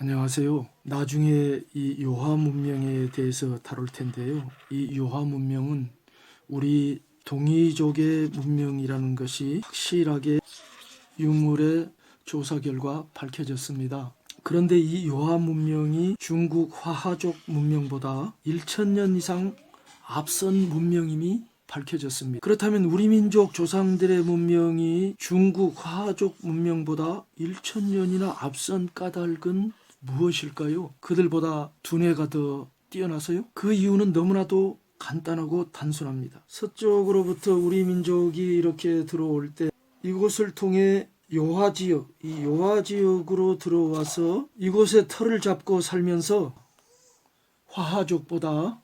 안녕하세요. 나중에 이 요하 문명에 대해서 다룰 텐데요. 이 요하 문명은 우리 동이족의 문명이라는 것이 확실하게 유물의 조사 결과 밝혀졌습니다. 그런데 이 요하 문명이 중국 화하족 문명보다 1000년 이상 앞선 문명임이 밝혀졌습니다. 그렇다면 우리 민족 조상들의 문명이 중국 화하족 문명보다 1000년이나 앞선 까닭은 무엇일까요? 그들보다 두뇌가 더 뛰어나서요? 그 이유는 너무나도 간단하고 단순합니다. 서쪽으로부터 우리 민족이 이렇게 들어올 때 이곳을 통해 요하 지역, 이 요하 지역으로 들어와서 이곳에 터를 잡고 살면서 화하족보다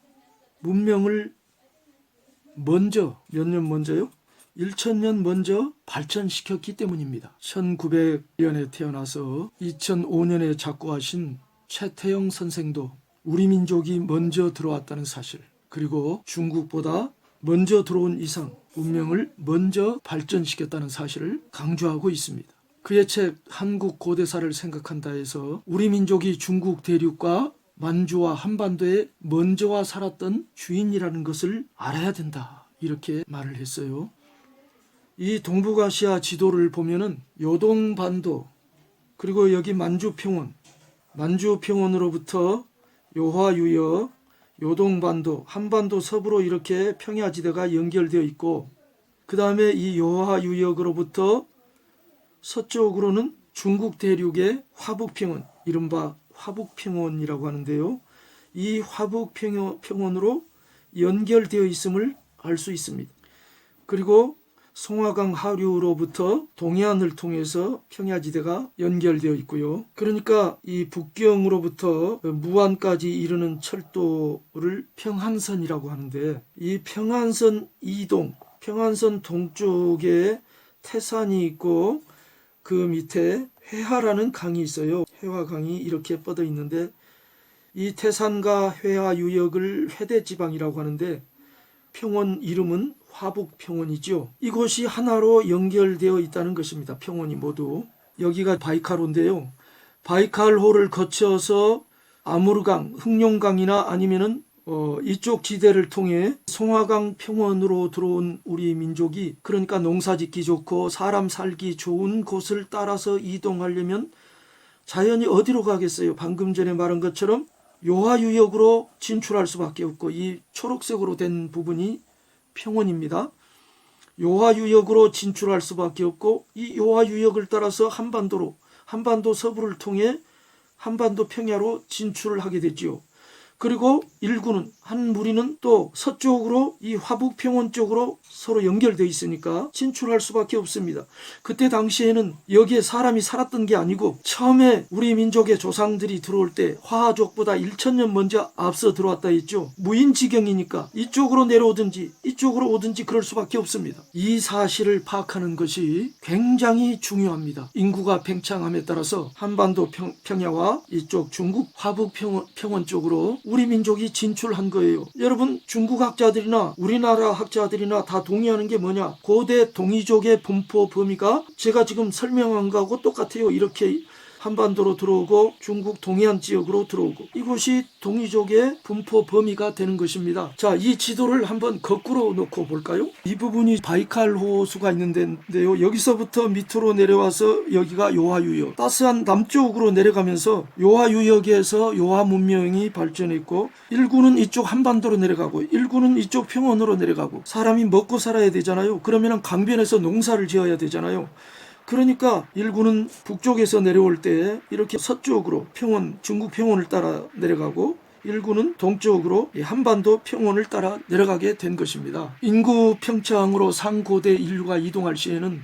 문명을 먼저, 몇 년 먼저요? 1000년 먼저 발전시켰기 때문입니다. 1900년에 태어나서 2005년에 작고하신 최태영 선생도 우리 민족이 먼저 들어왔다는 사실, 그리고 중국보다 먼저 들어온 이상 문명을 먼저 발전시켰다는 사실을 강조하고 있습니다. 그의 책 한국 고대사를 생각한다에서 우리 민족이 중국 대륙과 만주와 한반도에 먼저 와 살았던 주인이라는 것을 알아야 된다, 이렇게 말을 했어요. 이 동북아시아 지도를 보면은 요동반도, 그리고 여기 만주평원으로부터 요하유역, 요동반도, 한반도 서부로 이렇게 평야지대가 연결되어 있고, 그 다음에 이 요하유역으로부터 서쪽으로는 중국 대륙의 화북평원, 이른바 화북평원이라고 하는데요. 이 화북평원으로 연결되어 있음을 알 수 있습니다. 그리고 송화강 하류로부터 동해안을 통해서 평야지대가 연결되어 있고요. 그러니까 이 북경으로부터 무안까지 이르는 철도를 평안선이라고 하는데, 이 평안선 이동, 평안선 동쪽에 태산이 있고 그 밑에 회하라는 강이 있어요. 회화강이 이렇게 뻗어 있는데, 이 태산과 회하 유역을 회대지방이라고 하는데 평원 이름은 화북평원이죠. 이곳이 하나로 연결되어 있다는 것입니다. 평원이 모두. 여기가 바이칼호인데요. 바이칼호를 거쳐서 아무르강, 흑룡강이나 아니면은 이쪽 지대를 통해 송화강 평원으로 들어온 우리 민족이, 그러니까 농사짓기 좋고 사람 살기 좋은 곳을 따라서 이동하려면 자연히 어디로 가겠어요? 방금 전에 말한 것처럼 요하유역으로 진출할 수밖에 없고, 이 초록색으로 된 부분이 평원입니다. 요하유역으로 진출할 수밖에 없고, 이 요하유역을 따라서 한반도 서부를 통해 한반도 평야로 진출을 하게 되지요. 그리고 한 무리는 또 서쪽으로 이 화북평원 쪽으로 서로 연결되어 있으니까 진출할 수밖에 없습니다. 그때 당시에는 여기에 사람이 살았던 게 아니고, 처음에 우리 민족의 조상들이 들어올 때 화하족보다 1000년 먼저 앞서 들어왔다 했죠. 무인지경이니까 이쪽으로 내려오든지 이쪽으로 오든지 그럴 수밖에 없습니다. 이 사실을 파악하는 것이 굉장히 중요합니다. 인구가 팽창함에 따라서 한반도 평야와 이쪽 중국 화북평원 쪽으로 우리 민족이 진출한 거예요. 여러분, 중국 학자들이나 우리나라 학자들이나 다 동의하는 게 뭐냐? 고대 동이족의 분포 범위가 제가 지금 설명한 거하고 똑같아요. 이렇게 한반도로 들어오고 중국 동해안 지역으로 들어오고, 이곳이 동이족의 분포 범위가 되는 것입니다. 자, 이 지도를 한번 거꾸로 놓고 볼까요? 이 부분이 바이칼 호수가 있는 데인데요. 여기서부터 밑으로 내려와서 여기가 요하유역, 따스한 남쪽으로 내려가면서 요하유역에서 요하 문명이 발전했고, 일구는 이쪽 한반도로 내려가고 일구는 이쪽 평원으로 내려가고, 사람이 먹고 살아야 되잖아요. 그러면 강변에서 농사를 지어야 되잖아요. 그러니까 일구는 북쪽에서 내려올 때 이렇게 서쪽으로 중국 평원을 따라 내려가고, 일구는 동쪽으로 한반도 평원을 따라 내려가게 된 것입니다. 인구 평창으로 상고대 인류가 이동할 시에는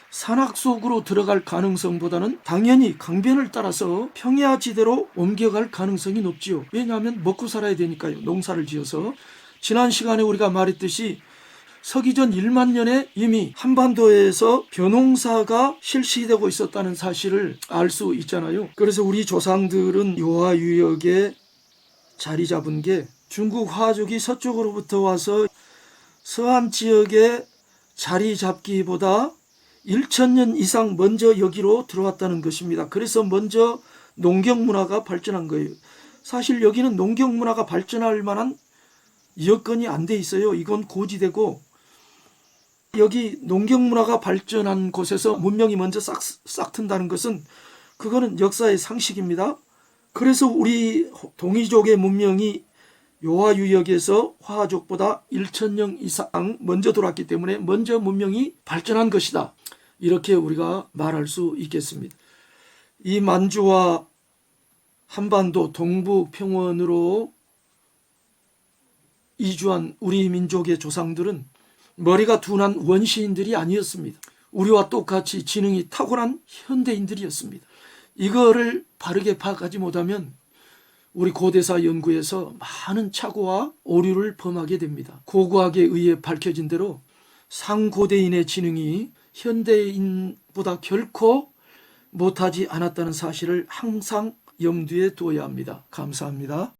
산악 속으로 들어갈 가능성보다는 당연히 강변을 따라서 평야지대로 옮겨갈 가능성이 높지요. 왜냐하면 먹고 살아야 되니까요. 농사를 지어서. 지난 시간에 우리가 말했듯이 서기전 1만 년에 이미 한반도에서 벼농사가 실시되고 있었다는 사실을 알 수 있잖아요. 그래서 우리 조상들은 요하유역에 자리 잡은 게 중국 화족이 서쪽으로부터 와서 서안 지역에 자리 잡기보다 1000년 이상 먼저 여기로 들어왔다는 것입니다. 그래서 먼저 농경 문화가 발전한 거예요. 사실 여기는 농경 문화가 발전할 만한 여건이 안 돼 있어요. 이건 고지되고, 여기 농경 문화가 발전한 곳에서 문명이 먼저 싹 튼다는 것은 그거는 역사의 상식입니다. 그래서 우리 동이족의 문명이 요하유역에서 화족보다 1000년 이상 먼저 돌았기 때문에 먼저 문명이 발전한 것이다. 이렇게 우리가 말할 수 있겠습니다. 이 만주와 한반도 동북 평원으로 이주한 우리 민족의 조상들은 머리가 둔한 원시인들이 아니었습니다. 우리와 똑같이 지능이 탁월한 현대인들이었습니다. 이거를 바르게 파악하지 못하면 우리 고대사 연구에서 많은 착오와 오류를 범하게 됩니다. 고고학에 의해 밝혀진 대로 상고대인의 지능이 현대인보다 결코 못하지 않았다는 사실을 항상 염두에 두어야 합니다. 감사합니다.